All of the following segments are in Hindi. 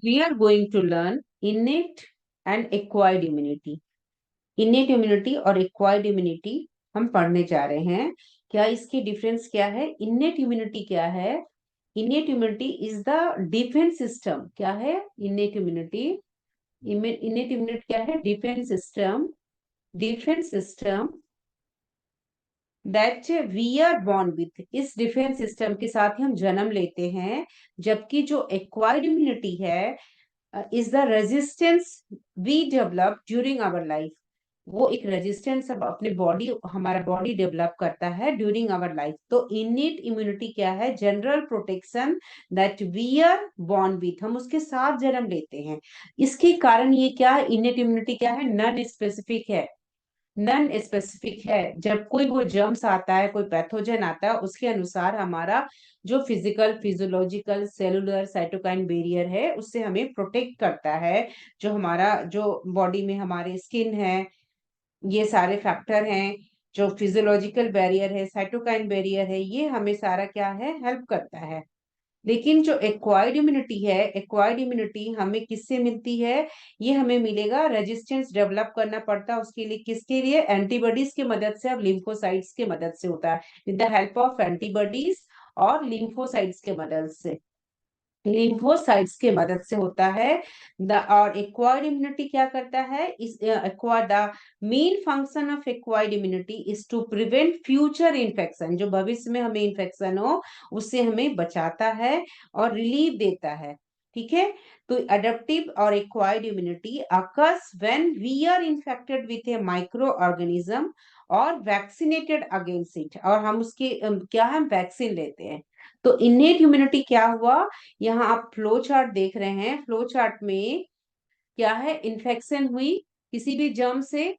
We are going to learn innate and acquired immunity. Innate immunity और acquired immunity हम पढ़ने जा रहे हैं। क्या इसकी डिफरेंस क्या है? innate immunity क्या है? innate immunity is the defense system. क्या है innate immunity? innate immunity क्या है? defense system. defense system that we are born with. इस डिफेंस सिस्टम के साथ ही हम जन्म लेते हैं। जबकि जो एक्वायर्ड इम्यूनिटी है is the resistance we develop during our life. वो एक रेजिस्टेंस अब अपने बॉडी हमारा बॉडी डेवलप करता है ड्यूरिंग आवर लाइफ। तो इनिट इम्यूनिटी क्या है? General protection that we are born with, हम उसके साथ जन्म लेते हैं। इसके कारण ये क्या है? इनिट इम्यूनिटी क्या है? नॉन स्पेसिफिक है। नॉन स्पेसिफिक है। जब कोई वो जर्म्स आता है, कोई पैथोजन आता है, उसके अनुसार हमारा जो physical physiological cellular cytokine barrier है उससे हमें प्रोटेक्ट करता है। जो हमारा जो बॉडी में हमारे स्किन है, ये सारे फैक्टर हैं। जो फिजियोलॉजिकल बैरियर है, साइटोकाइन बैरियर है, ये हमें सारा क्या है? हेल्प करता है। लेकिन जो एक्वायर्ड इम्यूनिटी है, एक्वायर्ड इम्यूनिटी हमें किससे मिलती है? ये हमें मिलेगा, रेजिस्टेंस डेवलप करना पड़ता है उसके लिए। किसके लिए? एंटीबॉडीज की मदद से और लिम्फोसाइट्स की मदद से होता है। With the help of antibodies और लिम्फोसाइट्स के मदद से, लिम्फोसाइट्स के मदद से होता है। और एक्वायर्ड इम्यूनिटी क्या करता है? इस acquired the main function of acquired immunity is to prevent future infection. जो भविष्य में हमें इन्फेक्शन हो उससे हमें बचाता है और रिलीफ देता है। ठीक है। तो अडेप्टिव और acquired immunity occurs when we are infected with a micro organism और वैक्सीनेटेड अगेंस्ट इट, और हम उसके क्या हम वैक्सीन लेते हैं। तो इनेट इम्यूनिटी क्या हुआ? यहाँ आप फ्लो चार्ट देख रहे हैं। फ्लो चार्ट में क्या है? इन्फेक्शन हुई किसी भी जर्म से,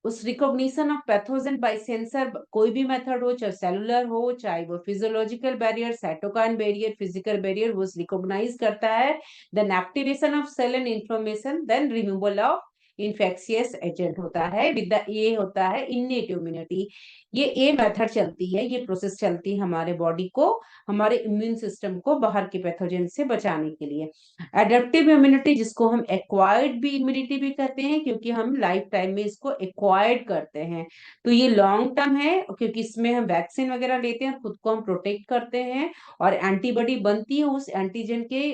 उस recognition of pathogen by sensor, कोई भी मेथड हो, चाहे सेलुलर हो, चाहे वो physiological barrier, cytokine barrier, physical barrier, वो रिकॉग्नाइज करता है। Then activation of cell and information, then removal of infectious agent होता है। विद द ये होता है इन्नेट इम्यूनिटी। ये मेथड चलती है, ये प्रोसेस चलती है हमारे बॉडी को, हमारे इम्यून सिस्टम को बाहर के पैथोजन से बचाने के लिए। एडेप्टिव इम्यूनिटी, जिसको हम एक्वायर्ड भी इम्यूनिटी भी कहते हैं, क्योंकि हम लाइफ टाइम में इसको एक्वायर्ड करते हैं। तो ये लॉन्ग टर्म है, क्योंकि इसमें हम वैक्सीन वगैरह लेते हैं, खुद को हम प्रोटेक्ट करते हैं और एंटीबॉडी बनती है उस एंटीजन के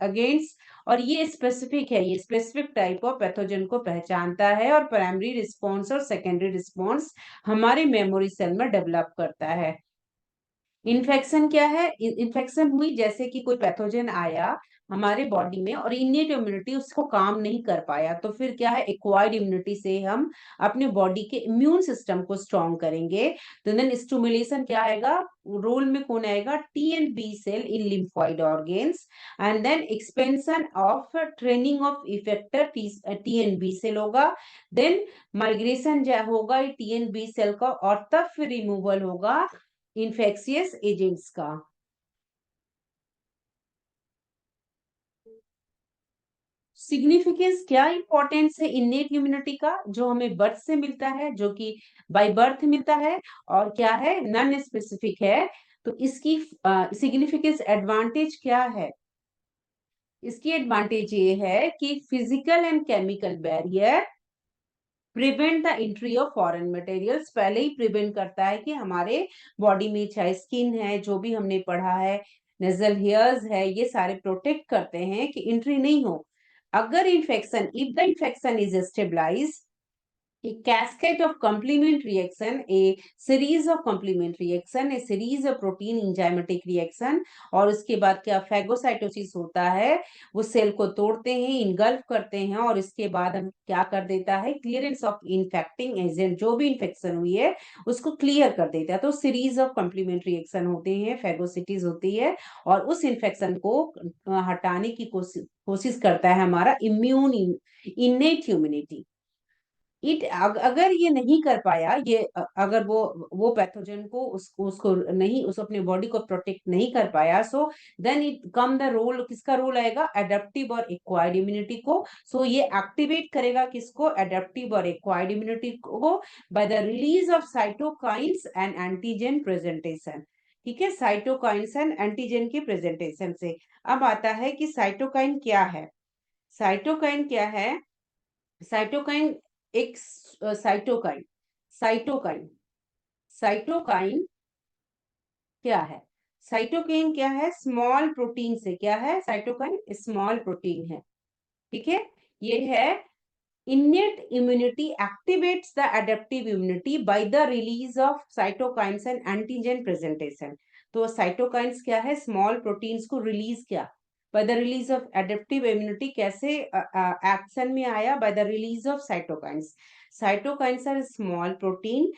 अगेंस्ट। और ये स्पेसिफिक है, ये स्पेसिफिक टाइप ऑफ पैथोजन को पहचानता है और प्राइमरी रिस्पॉन्स और सेकेंडरी रिस्पॉन्स हमारे मेमोरी सेल में डेवलप करता है। इन्फेक्शन क्या है? इन्फेक्शन हुई जैसे कि कोई पैथोजन आया हमारे बॉडी में और इनिट इम्यूनिटी उसको काम नहीं कर पाया, तो फिर क्या है? एक्वायर्ड इम्यूनिटी से हम अपने बॉडी के इम्यून सिस्टम को स्ट्रॉन्ग करेंगे। तो देन स्टिमुलेशन क्या आएगा? रोल में कौन आएगा? T and B cell in lymphoid organs. And then expansion of training of effector T and B cell होगा। देन माइग्रेशन होगा टी एंड बी सेल का, और तब फिर रिमूवल होगा इन्फेक्शियस एजेंट्स का। सिग्निफिकेंस क्या इंपॉर्टेंस है इन्नेट इम्यूनिटी का? जो हमें बर्थ से मिलता है, जो कि बाय बर्थ मिलता है, और क्या है? नॉन स्पेसिफिक है। तो इसकी सिग्निफिकेंस एडवांटेज क्या है? इसकी एडवांटेज ये है कि physical and chemical barrier prevent the entry of foreign materials, पहले ही प्रिवेंट करता है कि हमारे बॉडी में चाहे स्किन है, जो भी हमने पढ़ा है, नेजल हेयर्स है, ये सारे प्रोटेक्ट करते हैं कि एंट्री नहीं हो। अगर infection, if the infection is stabilise, a cascade of complement reaction, a series of complement reaction, a series of protein enzymatic reaction, और उसके बाद क्या? फैगोसाइटोसिस होता है। वो सेल को तोड़ते हैं, इनगल्फ करते हैं, और इसके बाद हम क्या कर देता है? क्लियरेंस ऑफ इन्फेक्टिंग एजेंट, जो भी इन्फेक्शन हुई है उसको क्लियर कर देता है। तो सीरीज ऑफ कॉम्प्लीमेंट रिएक्शन होते हैं, फैगोसिटीज होती है, और उस इन्फेक्शन को हटाने की कोशिश करता है हमारा इम्यून, इन्नेट इम्यूनिटी। अगर ये नहीं कर पाया, ये अगर वो पैथोजन को उसको नहीं, उस अपने बॉडी को प्रोटेक्ट नहीं कर पाया, so then it come the role, किसका रोल आएगा? एडेप्टिव और एक्वायर्ड इम्यूनिटी को। सो ये एक्टिवेट करेगा किसको? एडेप्टिव और एक्वायर्ड इम्यूनिटी को, by the release of cytokines and antigen presentation. ठीक है, साइटोकाइंस एंड एंटीजन के प्रेजेंटेशन से। अब आता है कि साइटोकाइन क्या है। साइटोकाइन क्या है? साइटोकाइन एक साइटोकाइन साइटोकाइन साइटोकाइन क्या है? साइटोकाइन क्या है? स्मॉल प्रोटीन से। क्या है साइटोकाइन? स्मॉल प्रोटीन है। ठीक है, ये है innate immunity activates the adaptive immunity by the release of cytokines and antigen presentation। तो साइटोकाइंस क्या है? स्मॉल प्रोटीन्स को रिलीज किया by the release of adaptive immunity. कैसे एक्शन में आया? By the release of cytokines. Cytokines are small protein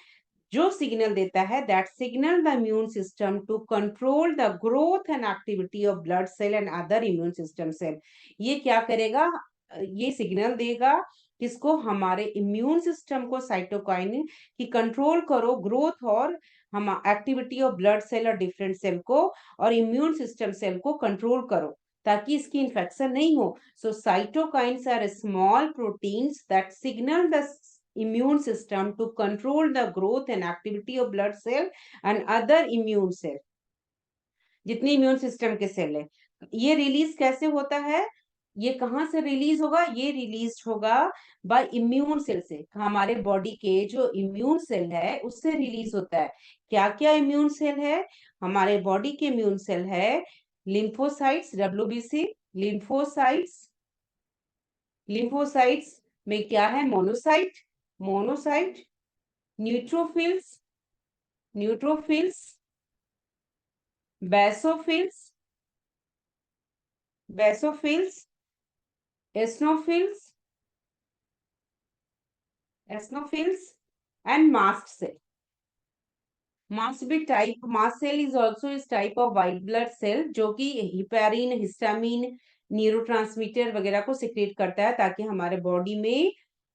जो सिग्नल देता है, that signal the immune system to control the growth and activity of blood cell and other immune system cell. ये क्या करेगा? ये सिग्नल देगा किसको? हमारे इम्यून सिस्टम को, साइटोकाइन की कंट्रोल करो ग्रोथ और हम एक्टिविटी ऑफ ब्लड सेल और डिफरेंट सेल को, और इम्यून सिस्टम सेल को कंट्रोल करो ताकि इसकी इन्फेक्शन नहीं हो। So cytokines are small proteins that signal the immune system to control the growth and activity of blood cell and other immune cell। जितनी इम्यून सिस्टम के सेल है, ये रिलीज कैसे होता है? ये कहां से रिलीज होगा? ये रिलीज होगा बाय इम्यून सेल से। हमारे बॉडी के जो इम्यून सेल है उससे रिलीज होता है। क्या क्या इम्यून सेल है हमारे बॉडी के? इम्यून सेल है लिम्फोसाइट्स, डब्ल्यूबीसी लिम्फोसाइट्स। लिम्फोसाइट्स में क्या है? Monocyte, monocyte, neutrophils, neutrophils, basophils, basophils, eosinophils, eosinophils and mast cell. Mast भी type, mast cell is also इस type of white blood cell जो कि हिपेरिन, हिस्टामिन, न्यूरोट्रांसमीटर वगैरह को सिक्रेट करता है ताकि हमारे बॉडी में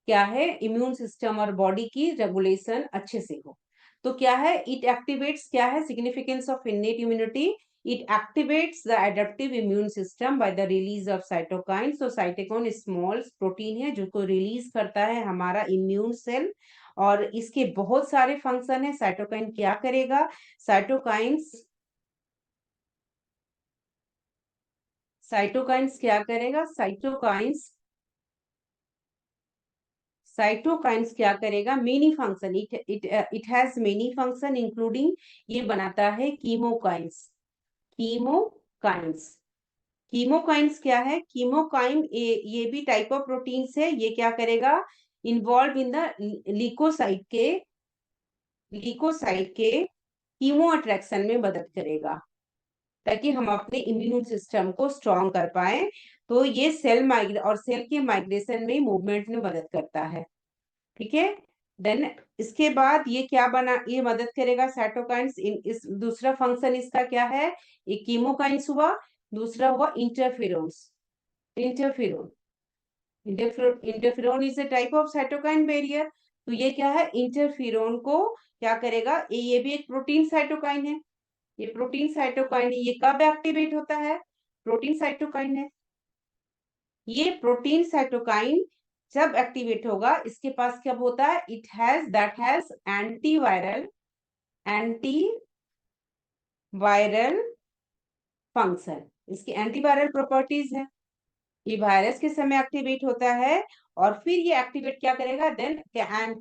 क्या है? इम्यून सिस्टम और बॉडी की रेगुलेशन अच्छे से हो। तो क्या है? इट एक्टिवेट्स, क्या है significance of innate immunity? It activates the adaptive immune system by the release of cytokine. So cytokine small protein है जो को रिलीज करता है हमारा इम्यून सेल, और इसके बहुत सारे फंक्शन है। साइटोकाइन क्या करेगा? साइटोकाइंस साइटोकाइंस क्या करेगा? साइटोकाइंस क्या करेगा? Many function, it has many function including, ये बनाता है कीमोकाइंस। कीमोकाइंस कीमोकाइंस क्या है? कीमोकाइन ये भी टाइप ऑफ प्रोटीन्स है। ये क्या करेगा? इन्वॉल्व इन द लीकोसाइट के कीमो अट्रैक्शन में मदद करेगा ताकि हम अपने इम्यून सिस्टम को स्ट्रॉन्ग कर पाए। तो ये सेल माइग्रेशन और सेल के माइग्रेशन में, मूवमेंट में मदद करता है। ठीक है, देन इसके बाद ये क्या बना, ये मदद करेगा साइटोकाइंस इन इस दूसरा फंक्शन इसका क्या है? एक कीमोकाइंस हुआ, दूसरा हुआ interferons. Interferon interferon is a type of cytokine barrier. तो ये क्या है? इंटरफेरोन को क्या करेगा? ये भी एक प्रोटीन साइटोकाइन है। ये प्रोटीन साइटोकाइन है। ये कब एक्टिवेट होता है? प्रोटीन साइटोकाइन है। ये प्रोटीन साइटोकाइन जब एक्टिवेट होगा इसके पास क्या होता है? It has that has antiviral function. इसकी एंटीवायरल प्रॉपर्टीज है। ये वायरस के समय एक्टिवेट होता है और फिर ये एक्टिवेट क्या करेगा? Then can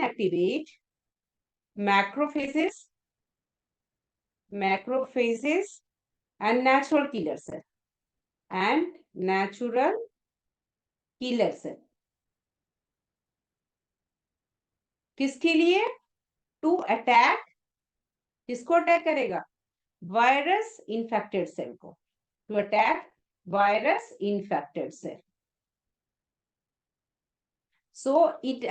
activate macrophages macrophages and natural killer cell and natural killer cell. किसके लिए? टू अटैक, किसको अटैक करेगा? वायरस इन्फेक्टेड सेल को, to attack virus infected cell. So it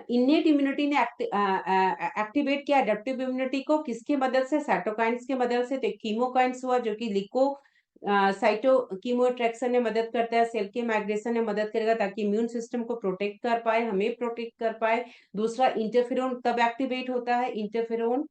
innate immunity ने एक्टिवेट किया एडेप्टिव इम्यूनिटी को किसकी मदद से? साइटोकाइंस की मदद से। तो कीमोकाइंस हुआ जो कि लिको साइटो कीमो अट्रैक्शन में मदद करता है, सेल के माइग्रेशन में मदद करेगा ताकि इम्यून सिस्टम को प्रोटेक्ट कर पाए, हमें प्रोटेक्ट कर पाए। दूसरा इंटरफेरोन कब एक्टिवेट होता है? इंटरफेरोन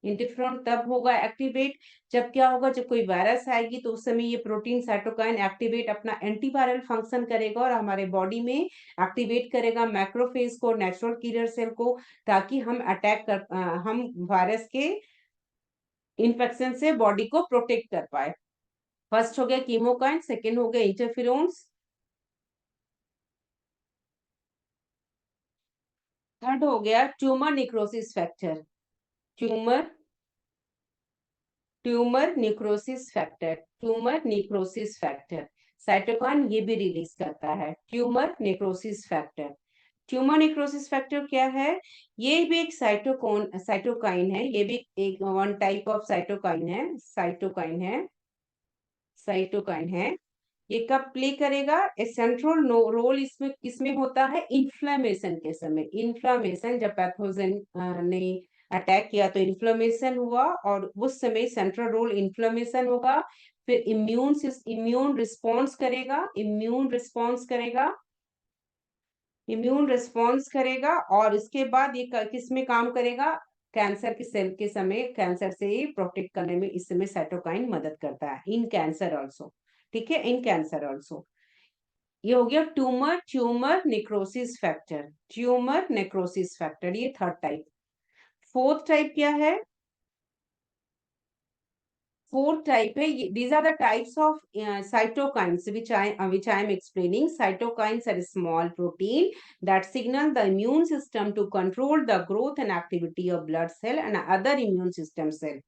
इंटरफेरॉन तब होगा एक्टिवेट जब क्या होगा, जब कोई वायरस आएगी तो उस समय ये प्रोटीन साइटोकाइन एक्टिवेट अपना एंटीवायरल फंक्शन करेगा और हमारे बॉडी में एक्टिवेट करेगा मैक्रोफेज को, नेचुरल किलर सेल को, ताकि हम हम वायरस के इन्फेक्शन से बॉडी को प्रोटेक्ट कर पाए। फर्स्ट हो गया कीमोकाइन, सेकेंड हो गया इंटरफेरोन्स, थर्ड हो गया tumour necrosis factor. Tumour tumour necrosis factor, tumour necrosis factor cytokine ये भी रिलीज करता है। Tumour necrosis factor, tumour necrosis factor क्या है? ये भी एक साइटोकाइन है, ये भी एक वन टाइप ऑफ साइटोकाइन है। ये कब प्ले करेगा? ए सेंट्रल रोल इसमें किसमें होता है? इन्फ्लेमेशन के समय। इन्फ्लेमेशन जब पैथोजन ने अटैक किया तो इन्फ्लेमेशन हुआ और उस समय सेंट्रल रोल इन्फ्लेमेशन होगा, फिर इम्यून रिस्पॉन्स करेगा और इसके बाद ये किस में काम करेगा? कैंसर के सेल के समय कैंसर से प्रोटेक्ट करने में इस समय साइटोकाइन मदद करता है, इन कैंसर ऑल्सो। ठीक है, इन कैंसर ऑल्सो। ये हो गया tumour necrosis factor, tumour necrosis factor, ये थर्ड टाइप। फोर्थ टाइप क्या है? Fourth type है, these are the types of cytokines which I am explaining. Cytokines are small protein that signal the immune system to control the growth and activity of blood cell and other immune system cell.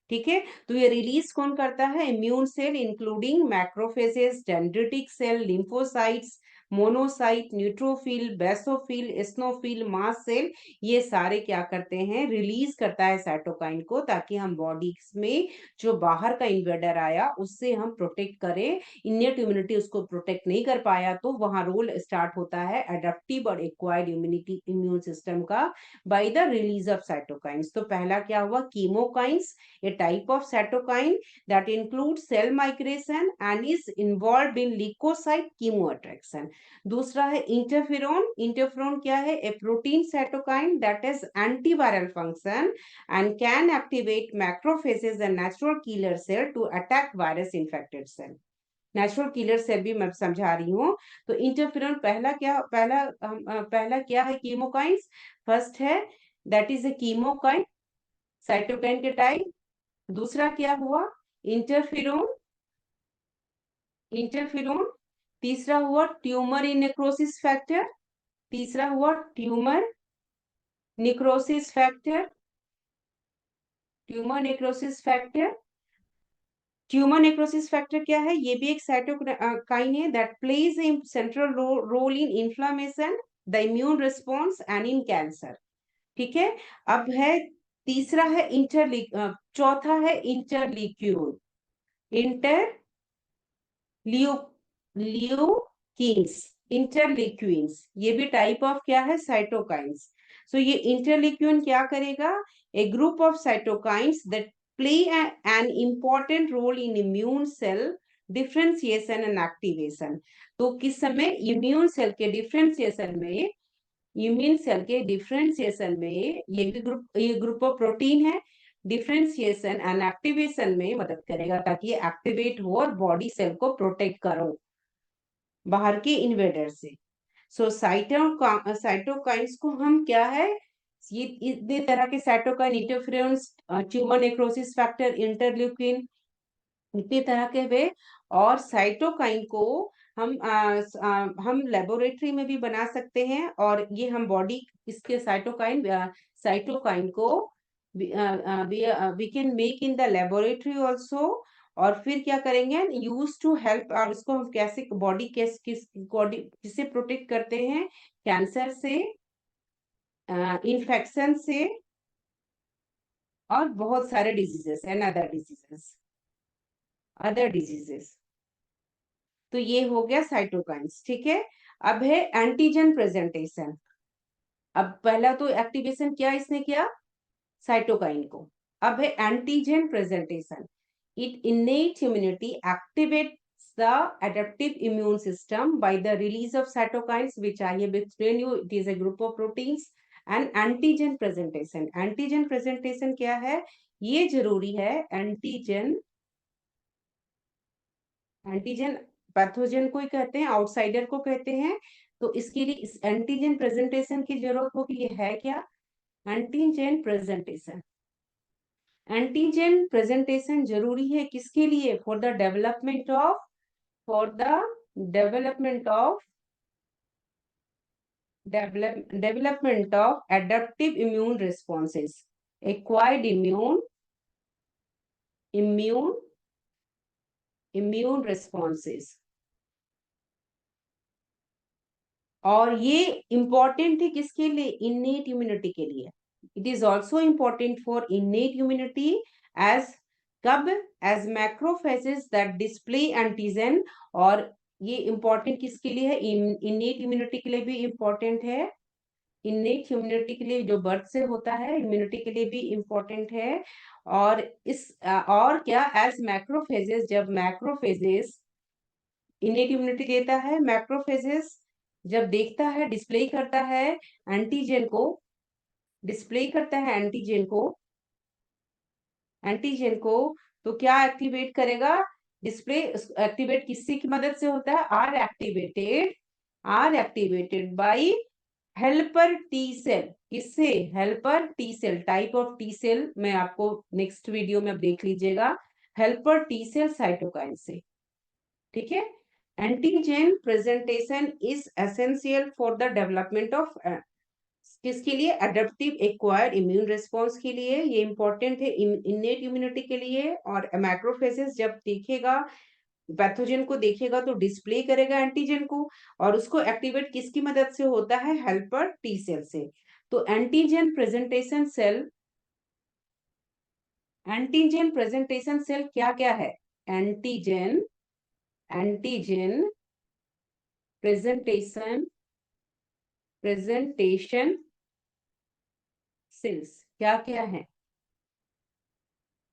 ठीक है, तो ये रिलीज कौन करता है? Immune cell including macrophages, dendritic cell, lymphocytes, monocyte, neutrophil, basophil, eosinophil, mast cell, ये सारे क्या करते हैं? रिलीज करता है साइटोकाइन को, ताकि हम बॉडी में जो बाहर का इन्वेडर आया उससे हम प्रोटेक्ट करें। इन्नेट इम्यूनिटी उसको प्रोटेक्ट नहीं कर पाया तो वहां रोल स्टार्ट होता है एडेप्टिव और एक्वायर्ड इम्यूनिटी इम्यून सिस्टम का bye the release of cytokines. तो पहला क्या हुआ? Chemokines, a type of cytokine that includes cell migration and is involved in leukocyte chemoattraction. दूसरा है इंटरफेरॉन। इंटरफेरॉन क्या है? a protein cytokine that has antiviral function and can activate macrophages and natural killer cell to attack virus infected cell. Natural killer cell भी मैं समझा रही हूँ। तो इंटरफेरॉन पहला क्या है? कीमोकाइंस फर्स्ट है, दैट इज ए कीमोकाइन, साइटोकाइन के टाइप। दूसरा क्या हुआ? इंटरफेरोन, तीसरा हुआ ट्यूमर इन नेक्रोसिस फैक्टर, तीसरा हुआ tumour necrosis factor, tumour necrosis factor. Tumour necrosis factor क्या है? ये भी एक साइटोकाइन है that plays a central role in inflammation, the immune response and in cancer. ठीक है, अब है तीसरा है चौथा है इंटरलीक्यून, ल्यूकीन्स, इंटरलीक्यून्स, ये भी टाइप ऑफ क्या है? साइटोकाइंस। सो ये इंटरलीक्यून क्या करेगा? A group of cytokines that play an important role in immune cell differentiation and activation. तो किस समय इम्यून सेल के डिफरेंशिएशन में, ये ग्रुप ऑफ प्रोटीन है, डिफरेंशिएशन एंड एक्टिवेशन में मदद करेगा ताकि ये एक्टिवेट हो और बॉडी सेल को प्रोटेक्ट करो बाहर के इन्वेडर से। सो साइटोकाइंस को हम क्या है? ये इतने तरह के cytokine, interference, tumour necrosis factor, interleukin, इतने तरह के वे। और साइटोकाइन को हम लेबोरेटरी में भी बना सकते हैं और ये हम बॉडी इसके साइटोकाइन को we can make in the laboratory also. और फिर क्या करेंगे? यूज टू हेल्प, और इसको हम कैसे बॉडी किससे प्रोटेक्ट करते हैं? कैंसर से, इन्फेक्शन से और बहुत सारे डिजीजेस एंड अदर डिजीजेस। तो ये हो गया साइटोकाइंस। ठीक है, अब है एंटीजन प्रेजेंटेशन। अब पहला तो एक्टिवेशन क्या इसने किया? साइटोकाइन को। अब है antigen presentation. It innate immunity activates the adaptive immune system by the release of cytokines which I have explained you. It is a group of proteins and antigen presentation, antigen presentation क्या है, ये जरूरी है। एंटीजन, एंटीजन पैथोजन को ही कहते हैं, आउटसाइडर को कहते हैं। तो इसके लिए इस एंटीजन प्रेजेंटेशन की जरूरत होगी, ये है क्या, एंटीजन प्रेजेंटेशन। एंटीजन प्रेजेंटेशन जरूरी है किसके लिए, for the development of, for the development of development of adaptive immune responses, acquired immune responses। और ये इंपॉर्टेंट है किसके लिए, इनेट इम्यूनिटी के लिए। It is also important for innate immunity as, कब, as macrophages that display antigen. और ये इंपॉर्टेंट किसके लिए है, इनेट इम्यूनिटी के लिए भी इंपॉर्टेंट है, इनेट इम्यूनिटी के लिए जो बर्थ से होता है, इम्यूनिटी के लिए भी इंपॉर्टेंट है। और इस और क्या, एज मैक्रोफेजेस, जब मैक्रोफेजेस इनेट इम्यूनिटी देता है, मैक्रोफेजेस जब देखता है, डिस्प्ले करता है एंटीजन को, डिस्प्ले करता है एंटीजन को, एंटीजन को, तो क्या एक्टिवेट करेगा, डिस्प्ले एक्टिवेट किससे की मदद से होता है, are activated by helper T cell. किससे, helper T cell, type of T cell मैं आपको नेक्स्ट वीडियो में अब देख लीजिएगा, हेल्पर टी सेल साइटोकाइन से। ठीक है, antigen presentation is essential for the development of, किसके लिए, अडेप्टिव एक्वायर्ड इम्यून रिस्पॉन्स के लिए, ये इंपॉर्टेंट है इनेट इम्यूनिटी के लिए। और मैक्रोफेजेस जब देखेगा, पैथोजन को देखेगा तो डिस्प्ले करेगा एंटीजन को, और उसको एक्टिवेट किसकी मदद से होता है, हेल्पर टी सेल से। तो antigen presentation cell, antigen presentation cell क्या क्या है, antigen, antigen presentation, presentation cells क्या क्या है,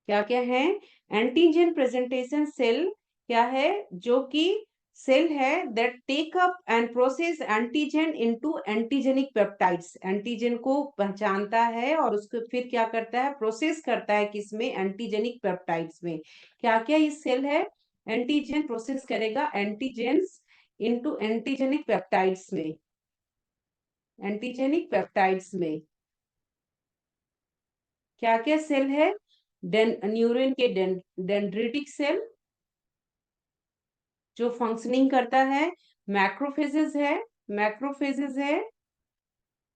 क्या क्या है, एंटीजन प्रेजेंटेशन सेल क्या है, जो कि सेल है that take up and process antigen into antigenic peptides, antigen को पहचानता है और उसको फिर क्या करता है, प्रोसेस करता है किसमें, एंटीजेनिक पेप्टाइड्स में। क्या क्या ये सेल है, एंटीजन प्रोसेस करेगा एंटीजेंस इनटू एंटीजेनिक पेप्टाइड्स में, एंटीजेनिक पेप्टाइड्स में क्या क्या सेल है, न्यूरॉन के डेंड्रिटिक सेल जो फंक्शनिंग करता है, मैक्रोफेजेस है, मैक्रोफेजेस है,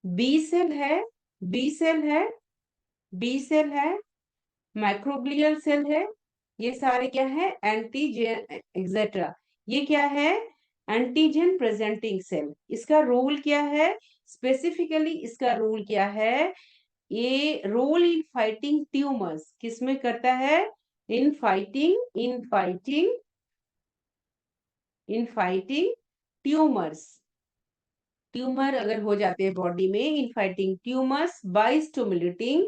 बी सेल है, बी सेल है, बी सेल है, माइक्रोग्लियल सेल है, ये सारे क्या है, एंटीजन एक्सेट्रा। ये क्या है, एंटीजन प्रेजेंटिंग सेल। इसका रोल क्या है, स्पेसिफिकली इसका रोल क्या है, ये रोल इन फाइटिंग ट्यूमर्स, किसमें करता है, in fighting, in fighting tumours. Tumour अगर हो जाते हैं बॉडी में, in fighting tumours by stimulating,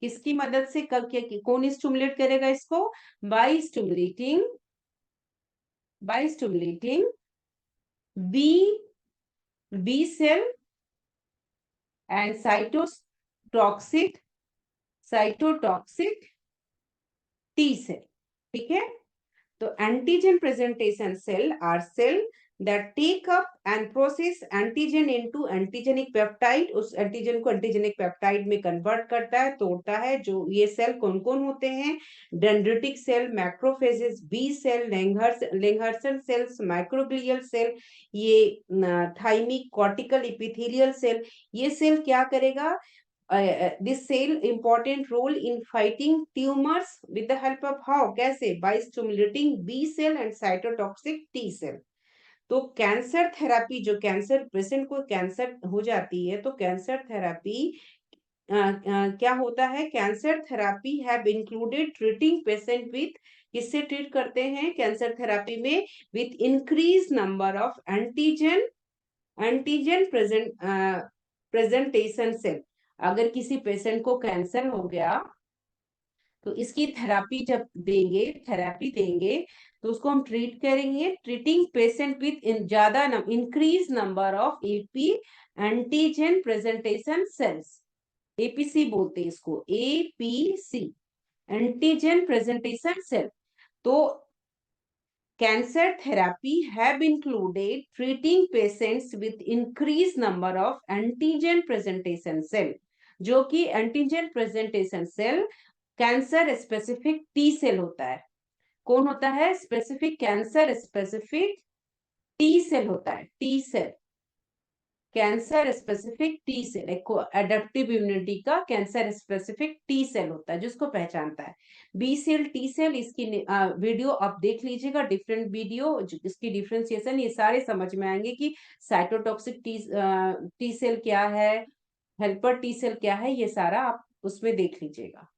किसकी मदद से, कब क्या, कौन स्टिमुलेट करेगा इसको, by stimulating, by stimulating B, B cell and cytotoxic, cytotoxic T cell. ठीक है, तो antigen presentation cell are cell that take up and process antigen into antigenic peptide, उस एंटीजन को एंटीजेनिक पेप्टाइड में कन्वर्ट करता है, तोड़ता है। जो ये सेल कौन कौन होते हैं, dendritic cell, macrophages, B cell, Langerhans cells, microglial cell, ये थाइमिक कॉर्टिकल एपिथेलियल सेल। ये सेल क्या करेगा, this cell important role in fighting tumors with the help of how, कैसे, by stimulating B cell and cytotoxic T cell। तो कैंसर थेरापी, जो कैंसर पेशेंट को कैंसर हो जाती है, तो कैंसर थेरापी क्या होता है, cancer therapy have included treating patient with, किससे ट्रीट करते हैं कैंसर थेरापी में, with increase number of antigen, antigen presentation cell. अगर किसी पेशेंट को कैंसर हो गया तो इसकी थेरापी जब देंगे, थेरापी देंगे, तो उसको हम ट्रीट करेंगे, ट्रीटिंग पेशेंट विथ इन ज्यादा increase number of AP antigen presentation cells, APC बोलते हैं इसको, एपीसी, एंटीजन प्रेजेंटेशन सेल। तो cancer therapy have included treating patients with increased number of antigen presentation cell, जो कि antigen presentation cell cancer specific T cell होता है। कौन होता है? Specific cancer specific T cell होता है, T cell, cancer specific T cell, एक एडेप्टिव इम्यूनिटी का कैंसर स्पेसिफिक टी सेल होता है जिसको पहचानता है। बी सेल, टी सेल, इसकी वीडियो आप देख लीजिएगा, डिफरेंट वीडियो, इसकी डिफ्रेंसिएशन ये सारे समझ में आएंगे कि साइटोटॉक्सिक टी सेल क्या है, हेल्पर टी सेल क्या है, ये सारा आप उसमें देख लीजिएगा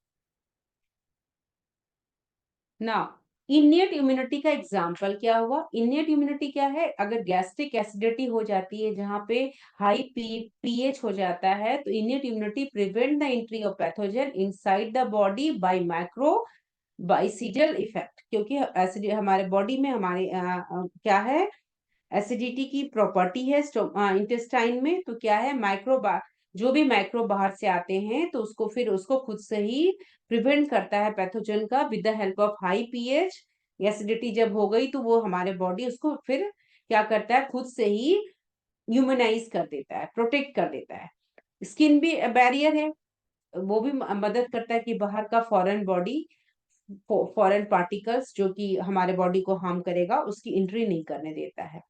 ना। इनियट इम्यूनिटी का एग्जाम्पल क्या हुआ? इनियट इम्यूनिटी क्या है? अगर गैस्ट्रिक एसिडिटी हो जाती है, जहां पे हाई पीएच हो जाता है, तो innate immunity prevent the entry of pathogen inside the body by microbicidal effect, क्योंकि एसिड हमारे बॉडी में हमारे क्या है, एसिडिटी की प्रॉपर्टी है इंटेस्टाइन में, तो क्या है, जो भी माइक्रो बाहर से आते हैं तो उसको फिर उसको खुद से ही प्रिवेंट करता है पैथोजन का with the help of high pH. Acidity जब हो गई तो वो हमारे बॉडी उसको फिर क्या करता है, खुद से ही ह्यूमनाइज कर देता है, प्रोटेक्ट कर देता है। स्किन भी बैरियर है, वो भी मदद करता है कि बाहर का फॉरेन पार्टिकल्स जो कि हमारे बॉडी को हार्म करेगा उसकी एंट्री नहीं करने देता है।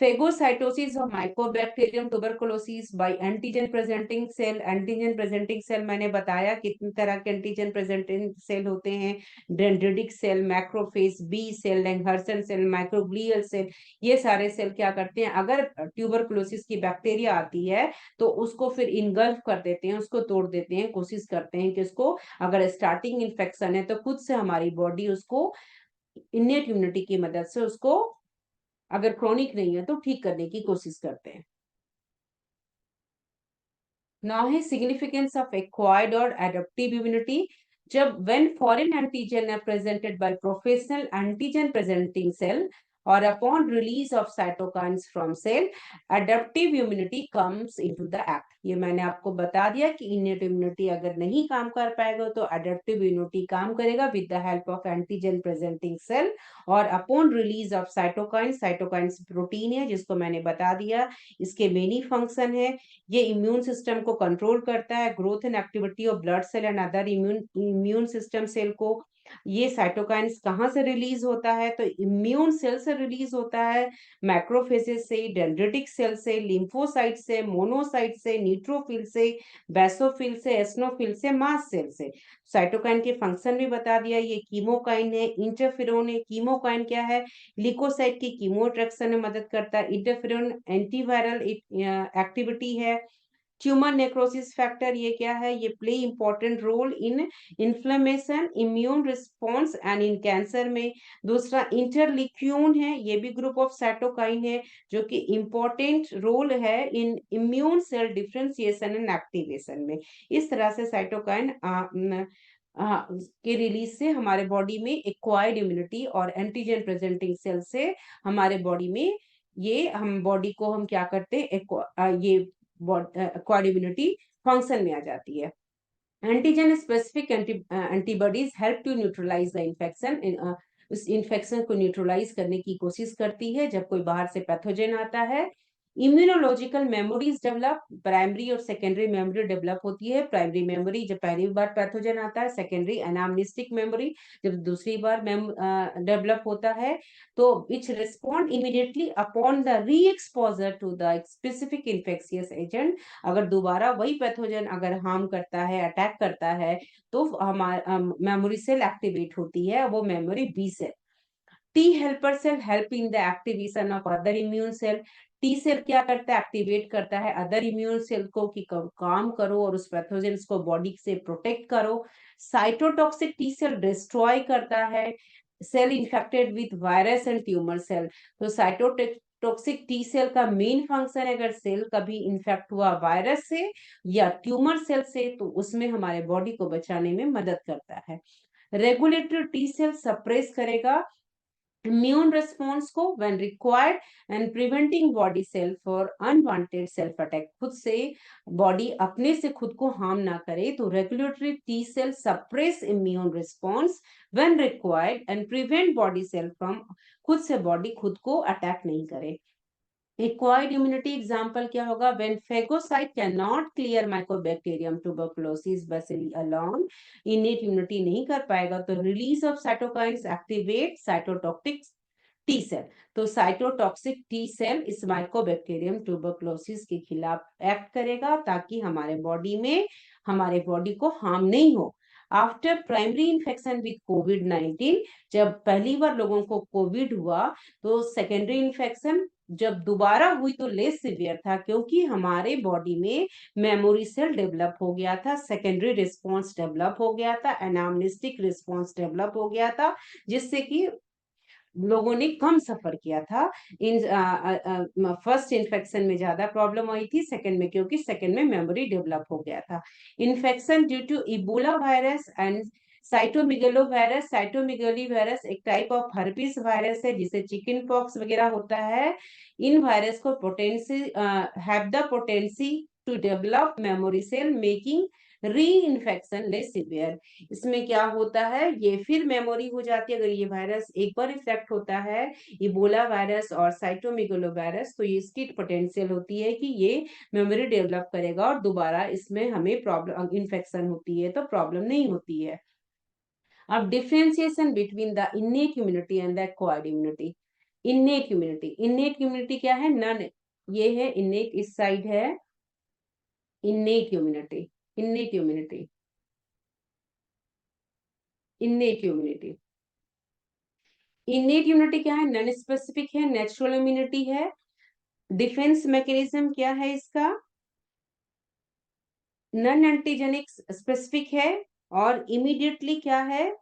Phagocytosis of Mycobacterium tuberculosis by antigen presenting cell। Antigen presenting cell मैंने बताया कितनी तरह के एंटीजन प्रेजेंटिंग सेल होते हैं, dendritic cell, macrophage, B cell, Langerhans cell, microglial cell. ये सारे सेल क्या करते हैं, अगर ट्यूबरकुलोसिस की बैक्टीरिया आती है तो उसको फिर इनगल्फ कर देते हैं, उसको तोड़ देते हैं, कोशिश करते हैं कि उसको, अगर स्टार्टिंग इन्फेक्शन है तो खुद से हमारी बॉडी उसको इनेट इम्यूनिटी की मदद से उसको, अगर क्रोनिक नहीं है तो ठीक करने की कोशिश करते हैं। नाउ है सिग्निफिकेंस ऑफ एक्वायर्ड और एडेप्टिव इम्यूनिटी। जब when foreign antigen are presented by professional antigen presenting cell और upon release of cytokines from cell, adaptive immunity comes into the act. ये मैंने आपको बता दिया कि इनेट इम्यूनिटी अगर नहीं काम कर पाएगा तो एडेप्टिव इम्यूनिटी काम करेगा with the help of antigen presenting cell और upon release of cytokines. Cytokines protein है जिसको मैंने बता दिया, इसके मेनी फंक्शन है। ये इम्यून सिस्टम को कंट्रोल करता है, growth and activity of blood cell and other immune system cell को। ये साइटोकाइन्स कहाँ से रिलीज होता है, तो इम्यून सेल से रिलीज होता है, मैक्रोफेजेस से, डेंड्रिटिक सेल से, लिम्फोसाइट से, मोनोसाइट से, न्यूट्रोफिल से, बेसोफिल से, एस्नोफिल से, मास्ट सेल से। साइटोकाइन के फंक्शन भी बता दिया, ये कीमोकाइन है, इंटरफेरोन है। कीमोकाइन क्या है? लिकोसाइट की कीमो अट्रैक्शन में मदद करता है। इंटरफेरोन एंटीवायरल एक्टिविटी है। ट्यूमर नेक्रोसिस फैक्टर ये क्या है? ये play important role in inflammation, immune response and in cancer में। दूसरा इंटरलिक्यून है, ये भी ग्रुप ऑफ साइटोकाइन है जो कि इंपॉर्टेंट रोल है in immune cell differentiation and activation में। इस तरह से साइटोकाइन के रिलीज से हमारे बॉडी में एक्वायर्ड इम्यूनिटी और एंटीजन प्रेजेंटिंग सेल से हमारे बॉडी में, ये हम बॉडी को हम क्या करते हैं, ये एक्वायर्ड इम्यूनिटी फंक्शन में आ जाती है। Antigen specific antibodies help to neutralise the infection. उस इन्फेक्शन को न्यूट्रलाइज करने की कोशिश करती है जब कोई बाहर से पैथोजन आता है। इम्यूनोलॉजिकल मेमोरीज डेवलप, प्राइमरी और सेकेंडरी मेमोरी डेवलप होती है। प्राइमरी मेमोरी जब पहली बार पैथोजन आता है, सेकेंडरी एनामनिस्टिक मेमोरी जब दूसरी बार डेवलप होता है, तो which respond immediately upon the re exposure to the specific infectious agent. अगर दोबारा वही पैथोजन अगर हार्म करता है, अटैक करता है, तो हमारा मेमोरी सेल एक्टिवेट होती है, वो memory B cell. T helper cell help in the activation of other immune cell. T cell क्या करता है? एक्टिवेट करता है अदर इम्यून सेल को कि काम करो और उस पैथोजेंस को बॉडी से प्रोटेक्ट करो। साइटोटॉक्सिक टी सेल डिस्ट्रॉय करता है cell infected with virus and tumour cell. तो साइटोटॉक्सिक टी सेल का मेन फंक्शन है, अगर सेल कभी इन्फेक्ट हुआ वायरस से या ट्यूमर सेल से तो उसमें हमारे बॉडी को बचाने में मदद करता है। रेगुलेटरी टी सेल सप्रेस करेगा immune response को when required and preventing body cell for unwanted self attack. खुद से बॉडी अपने से खुद को हार्म ना करे, तो regulatory T cell suppress immune response when required and prevent body cell from खुद से बॉडी खुद को अटैक नहीं करे. Acquired immunity example क्या होगा? When phagocyte cannot clear mycobacterium tuberculosis bacilli alone, innate immunity नहीं कर पाएगा, तो release of cytokines activate cytotoxic T cell. तो साइटोटॉक्सिक टी सेल इस माइकोबैक्टीरियम ट्यूबरक्लोसिस के खिलाफ एक्ट करेगा ताकि हमारे बॉडी को हार्म नहीं हो. आफ्टर प्राइमरी इन्फेक्शन विद कोविड-19, जब पहली बार लोगों को कोविड हुआ, तो सेकेंडरी इन्फेक्शन जब दोबारा हुई तो लेस सीवियर था, क्योंकि हमारे बॉडी में मेमोरी सेल डेवलप हो गया था, सेकेंडरी रिस्पॉन्स डेवलप हो गया था, एनामनेस्टिक रिस्पॉन्स डेवलप हो गया था, जिससे कि लोगों ने कम सफर किया था. इन फर्स्ट इन्फेक्शन में ज्यादा प्रॉब्लम आई थी, सेकंड में क्योंकि सेकंड में मेमोरी डेवलप हो गया था. Infection due to Ebola virus and cytomegalo virus एक टाइप ऑफ हर्पिस वायरस है, जिसे चिकन पॉक्स वगैरह होता है. इन वायरस को have the potency to develop memory cell making reinfection less severe. इसमें क्या होता है, ये फिर मेमोरी हो जाती है. अगर ये वायरस एक बार इफेक्ट होता है, इबोला वायरस और साइटोमेगालो वायरस, तो इसकी पोटेंशियल होती है कि ये मेमोरी डेवलप करेगा और दोबारा इसमें हमें प्रॉब्लम इन्फेक्शन होती है तो प्रॉब्लम नहीं होती है. अब differentiation between the innate immunity and the acquired immunity. Innate immunity क्या है? नन, ये है इन्नेट, इस साइड है innate immunity. Innate immunity innate immunity innate immunity क्या है? नॉन स्पेसिफिक है, नेचुरल इम्यूनिटी है. डिफेंस मैकेनिज्म क्या है इसका? नॉन एंटीजेनिक स्पेसिफिक है, और इमीडिएटली क्या है?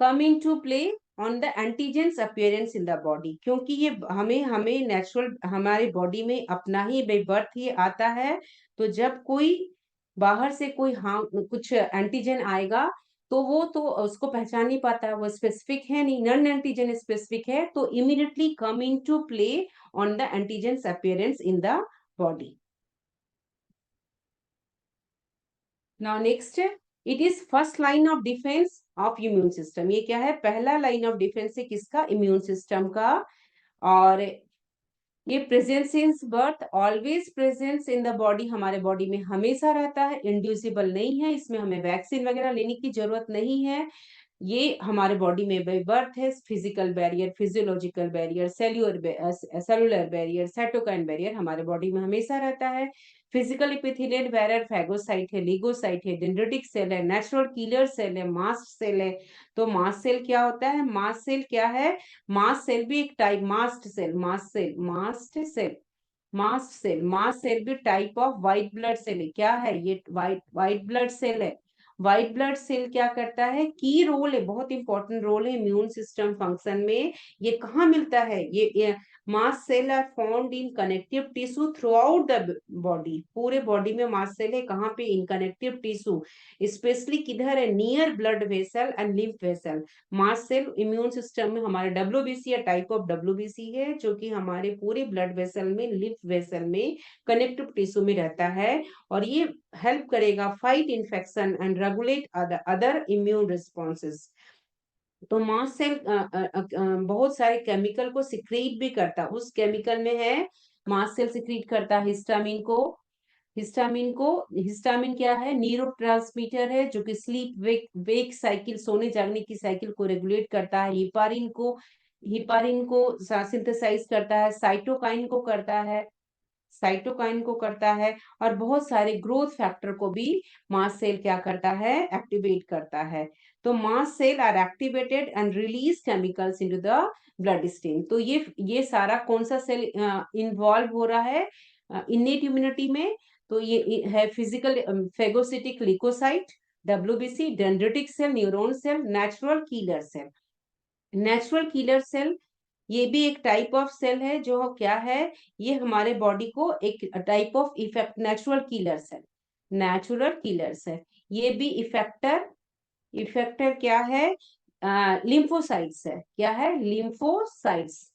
Come in to play on the antigens appearance in the body. क्योंकि ये हमें हमें नेचुरल हमारी बॉडी में अपना ही बाय बर्थ ही आता है. तो जब कोई बाहर से कोई कुछ एंटीजन आएगा, तो वो तो उसको पहचान नहीं पाता है, वो स्पेसिफिक है नहीं, नॉन एंटीजन स्पेसिफिक है, तो immediately come in to play on the antigens appearance in the body. Now next, it is first line of defence of immune system. ये क्या है? पहला लाइन ऑफ डिफेंस है किसका? इम्यून सिस्टम का. और ये presence since birth, always presence in the body, हमारे बॉडी में हमेशा रहता है, इंड्यूसिबल नहीं है, इसमें हमें वैक्सीन वगैरह लेने की जरूरत नहीं है. ये हमारे बॉडी में बाय बर्थ है. Physical barrier, physiological barrier, cellular barrier, cytokine barrier हमारे बॉडी में हमेशा रहता है. फिजिकल एपिथेलियल बैरियर फैगोसाइट है, लिगोसाइट है, डेंड्रिटिक सेल है, नेचुरल किलर सेल है, मास्ट सेल है. तो मास्ट सेल क्या होता है? मास्ट सेल क्या है? मास्ट सेल भी एक टाइप, मास्ट सेल भी type of white blood cell है. क्या है ये? व्हाइट ब्लड सेल है. व्हाइट ब्लड सेल क्या करता है? की रोल है, बहुत इंपॉर्टेंट रोल है इम्यून सिस्टम फंक्शन में. ये कहाँ मिलता है? ये mast cell are found in connective tissue throughout the body. पूरे बॉडी में मास्ट सेल है. कहाँ पे? इन कनेक्टिव टिश्यू. स्पेशली किधर है? Near blood vessel and lymph vessel. Mast cell immune system में हमारे डब्ल्यूबीसी या टाइप ऑफ डब्ल्यूबीसी है, जो कि हमारे पूरे ब्लड वेसल में, लिम्फ वेसल में, कनेक्टिव टिश्यू में रहता है. और ये हेल्प करेगा fight infection and regulate other immune responses. तो मास्ट सेल बहुत सारे केमिकल को सिक्रीट भी करता है. उस केमिकल में है, मास्ट सेल सिक्रीट करता है हिस्टामिन क्या है? न्यूरोट्रांसमीटर है, जो कि स्लीप वेक साइकिल, सोने जागने की साइकिल को रेगुलेट करता है. हिपारिन को सिंथेसाइज करता है. साइटोकाइन को करता है. और बहुत सारे ग्रोथ फैक्टर को भी मास्ट सेल क्या करता है? एक्टिवेट करता है. तो mast cell are activated and release chemicals into the bloodstream. तो ये सारा कौन सा सेल इन्वॉल्व हो रहा है इन्नेट इम्यूनिटी में? तो ये है physical phagocytic leukocyte, WBC, dendritic cell, neuron cell, natural killer cell. ये भी एक टाइप ऑफ सेल है, जो क्या है? ये हमारे बॉडी को एक type of effect, natural killer cell. ये भी इफेक्टर क्या है? लिम्फोसाइट्स है। क्या है? लिम्फोसाइट्स।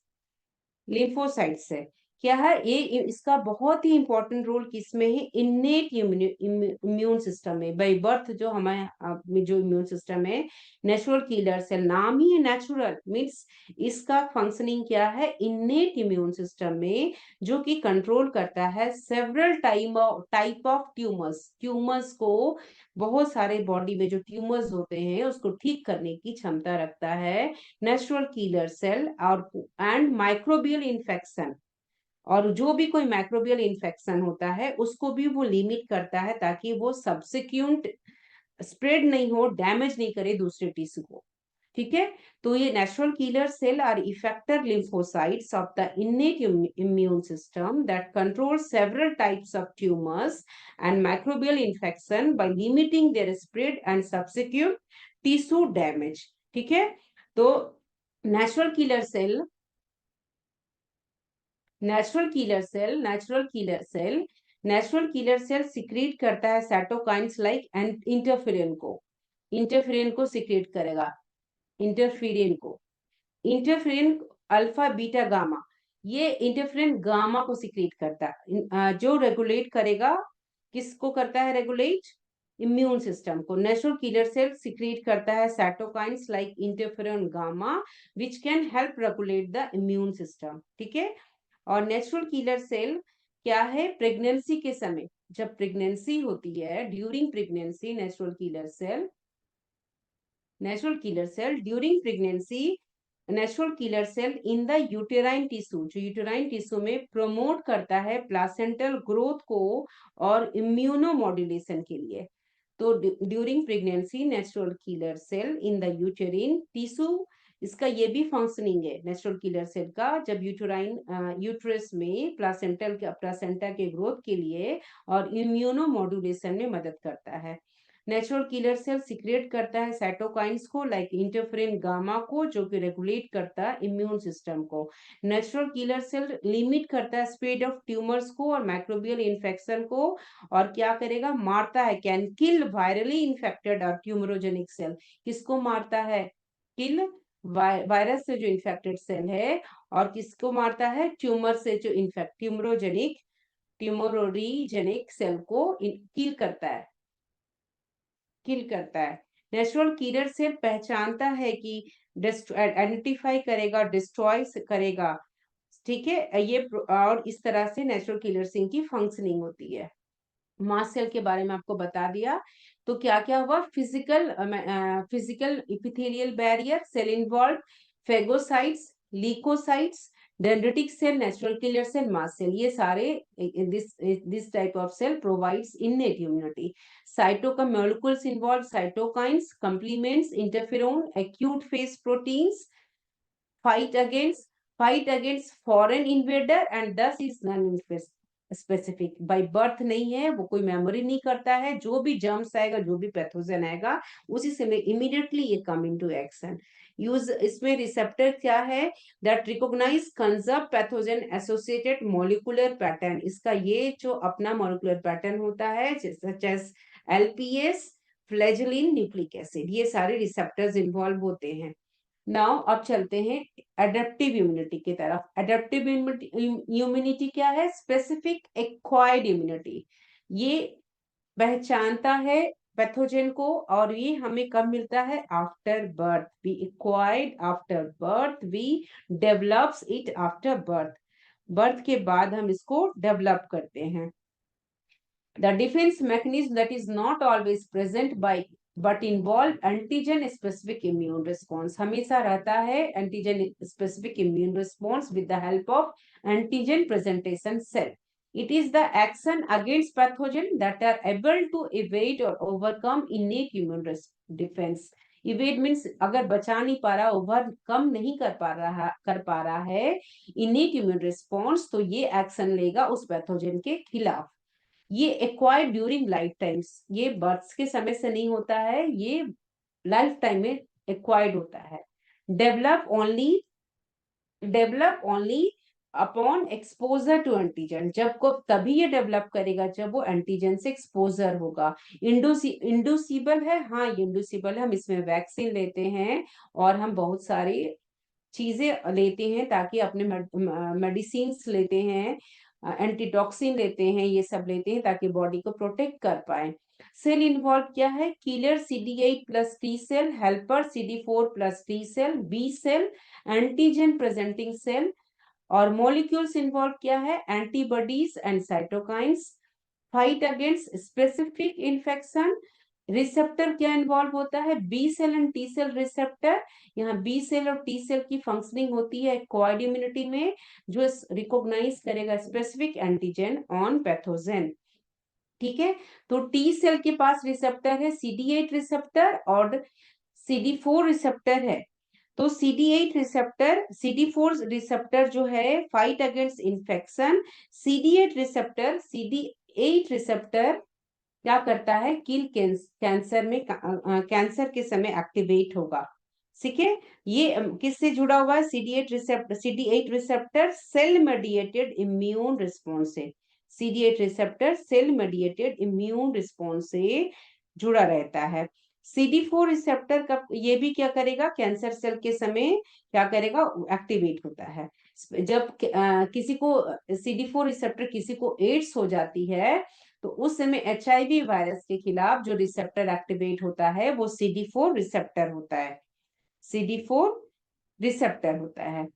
लिम्फोसाइट्स है। क्या है ये? इसका बहुत ही इंपॉर्टेंट रोल किसमें है? इन्नेट इम्यून सिस्टम में। बाय बर्थ जो हमारे जो इम्यून सिस्टम है, नेचुरल किलर सेल, नाम ही है नेचुरल, मीन्स इसका फंक्शनिंग क्या है? इन्नेट इम्यून सिस्टम में, जो कि कंट्रोल करता है several type of tumours. Tumours को, बहुत सारे बॉडी में जो ट्यूमर्स होते हैं उसको ठीक करने की क्षमता रखता है नेचुरल किलर सेल। और एंड माइक्रोबियल इन्फेक्शन, और जो भी कोई माइक्रोबियल इन्फेक्शन होता है उसको भी वो लिमिट करता है, ताकि वो सब्सिक्वेंट स्प्रेड नहीं हो, डैमेज नहीं करे दूसरे टिश्यू को। ठीक है? तो ये natural killer cell are effector lymphocytes of the innate immune system that control several types of tumors and microbial infection by limiting their spread and subsequent tissue damage. ठीक है? तो natural killer cell, natural killer cell secrete करता है साइटोकाइंस लाइक एंड इंटरफेरिन को सिक्रीट करेगा। इंटरफेरिन अल्फा बीटा गामा, ये इंटरफेरिन गामा को सिक्रीट करता है, जो रेगुलेट करेगा, किसको करता है रेगुलेट? इम्यून सिस्टम को। नेचुरल किलर सेल सिक्रीट करता है cytokines like interferon gamma which can help regulate the immune system. ठीक है? और नेचुरल किलर सेल क्या है? प्रेगनेंसी के समय, जब प्रेगनेंसी होती है, during pregnancy natural killer cell during pregnancy, natural killer cell in the uterine tissue, जो यूटेराइन टिश्यू में प्रमोट करता है प्लासेंटल ग्रोथ को और इम्यूनोमॉड्यूलेशन के लिए। तो during pregnancy natural killer cell in the uterine tissue, इसका ये भी फंक्शनिंग है नेचुरल किलर सेल का, जब यूट्रस में प्लासेंटा के ग्रोथ के लिए और इम्यूनोमॉड्यूलेशन में मदद करता है। नेचुरल किलर सेल सिक्रेट करता है साइटोकाइंस को लाइक इंटरफेरिन गामा को, जो कि रेगुलेट करता है इम्यून सिस्टम को। नेचुरल किलर सेल लिमिट करता है स्प्रेड ऑफ ट्यूमर्स को और माइक्रोबियल इन्फेक्शन को, और क्या करेगा? मारता है, कैन किल वायरली इन्फेक्टेड और ट्यूमरोजेनिक सेल। किसको मारता है? किल वायरस से जो इन्फेक्टेड सेल है, और किसको मारता है? ट्यूमर से जो इन्फेक्ट ट्यूमरोजेनिक सेल को किल करता है। नेचुरल किलर सेल पहचानता है कि आइडेंटिफाई करेगा, डिस्ट्रॉय करेगा। ठीक है? ये और इस तरह से नेचुरल किलर सेल की फंक्शनिंग होती है। मास्ट सेल के बारे में आपको बता दिया। तो क्या क्या हुआ? Physical epithelial barrier cell involve, phagocytes, leucocytes, dendritic cell, natural killer cell, mast cell, ये सारे this type of cell provides innate immunity. Cyto का molecules involve cytokines, complements, interferon, acute phase proteins, fight against foreign invader and thus is non-specific। By birth नहीं है, वो कोई मेमोरी नहीं करता है, जो भी जर्म्स आएगा, जो भी पैथोजन आएगा, उसी समय इमीडिएटली ये कम इनटू एक्शन। यूज इसमें रिसेप्टर क्या है? That recognize conserve pathogen associated molecular pattern. इसका ये जो अपना मॉलिक्यूलर पैटर्न होता है, such as LPS, flagellin, nucleic acid, ये सारे रिसेप्टर्स इन्वॉल्व होते हैं। नाउ अब चलते हैं एडेप्टिव इम्यूनिटी की तरफ। एडेप्टिव इम्यूनिटी क्या है? Specific acquired immunity. ये पहचानता है पैथोजन को, और ये हमें कब मिलता है? After birth. We acquired after birth, we develops it after birth. Birth के बाद हम इसको डेवलप करते हैं। The defense mechanism that is not always present by but involve antigen specific immune response, हमेशा रहता है antigen specific immune response with the help of antigen presentation cell. It is the action against pathogen that are able to evade or overcome innate immune defense. Evade means अगर बचा नहीं पा रहा, ओवरकम नहीं कर पा रहा है innate immune response, तो ये एक्शन लेगा उस पैथोजन के खिलाफ। ये एक्वायर्ड ड्यूरिंग लाइफ टाइम्स, ये बर्थ के समय से नहीं होता है, ये लाइफ टाइम में एक्वायर्ड होता है। Develop only upon exposure to antigen, जब को तभी ये डेवलप करेगा जब वो एंटीजन से एक्सपोजर होगा। इंडूसिबल है, हाँ इंडूसिबल है, हम इसमें वैक्सीन लेते हैं और हम बहुत सारी चीजें लेते हैं ताकि अपने मेडिसिन लेते हैं, एंटीटॉक्सिन लेते हैं, ये सब लेते हैं ताकि बॉडी को प्रोटेक्ट कर पाए। सेल इन्वॉल्व क्या है? Killer CD8 plus T cell, helper CD4 plus T cell, B cell, antigen presenting cell. और मॉलिक्यूल्स इन्वॉल्व क्या है? Antibodies and cytokines, fight against specific infection. Receptor क्या इन्वॉल्व होता है? B cell and T cell receptor. यहाँ बी सेल और टी सेल की फंक्शनिंग होती है एक्वायर्ड इम्यूनिटी में, जो रिकॉग्नाइज करेगा स्पेसिफिक एंटीजन ऑन पैथोजन। ठीक है, तो टी सेल के पास रिसेप्टर है CD8 रिसेप्टर और CD4 रिसेप्टर है। तो CD8 रिसेप्टर, CD4 रिसेप्टर जो है fight against infection, CD8 receptor क्या करता है? किल कैंसर में, कैंसर के समय एक्टिवेट होगा। ठीक है, ये किससे जुड़ा हुआ है? CD8 receptor cell mediated immune response से, CD8 receptor cell mediated immune response से जुड़ा रहता है। CD4 रिसेप्टर का ये भी क्या करेगा? कैंसर सेल के समय क्या करेगा? एक्टिवेट होता है। जब किसी को CD4 रिसेप्टर, किसी को एड्स हो जाती है, तो उस समय HIV वायरस के खिलाफ जो रिसेप्टर एक्टिवेट होता है वो CD4 रिसेप्टर होता है, CD4 रिसेप्टर होता है।